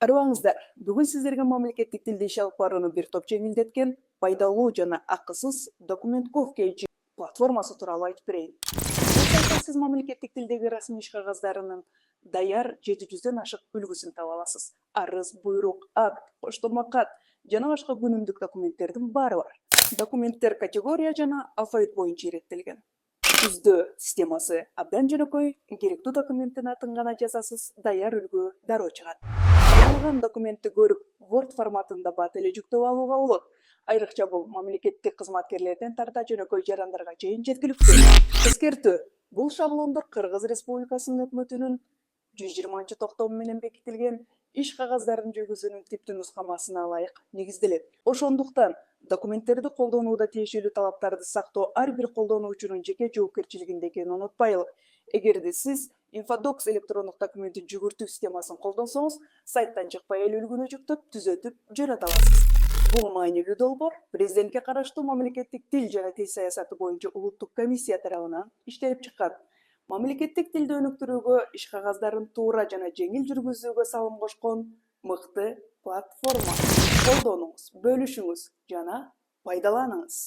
Арыбаңыздар, бүгін сіздерге мамлекеттик тилде иш алып барууну бир топ жеңилдеткен пайдалуу жана акысыз документ KeyG платформасы тууралуу айтып берейин. Бул сайтта сиз мамлекеттик тилдеги расмий иш кагаздарынын даяр 700дөн ашык үлгүсүн таба аласыз. Арыз, буйрук, акт, коштолмо кат жана башка күнүмдүк документтердин баары бар. Документтер категория жана алфавит боюнча иреттелген. Түздөө системасы абдан жөнөкөй, керектүү документтин атын гана жазасыз, даяр үлгү дароо чыгат. Алган документти көрүп, Word форматында бат эле жүктөп алууга болот. Айрыкча бул мамлекеттик кызматкерлерден тарта жөнөкөй жарандарга чейин жеткиликтүү. Эскертүү: бул шаблондор Кыргыз Республикасынын өкмөтүнүн 120-токтому менен бекитилген иш кагаздарын жүргүзүүнүн типтүү нускамасына ылайык негизделет. Ошондуктан документтерди колдонууда тиешелүү талаптарды сактоо ар бир колдонуучунун жеке жоопкерчилигинде экенин унутпайлык. Эгерде сиз Infodocs электрондук документтин жүгүртүү системасын колдонсоңуз, сайттан чыкпай эле үлгүнү жүктөп, түзөтүп, жөнөтө аласыз. Бул маанилүү долбоор президентке караштуу мамлекеттик тил жана тил саясаты боюнча улуттук комиссия тарабынан иштелип чыккан. Мамлекеттик тилди өнүктүрүүгө, иш кагаздарын туура жана жеңил жүргүзүүгө салым кошкон мыкты платформа. Колдонуңуз, бөлүшүңүз жана пайдаланыңыз.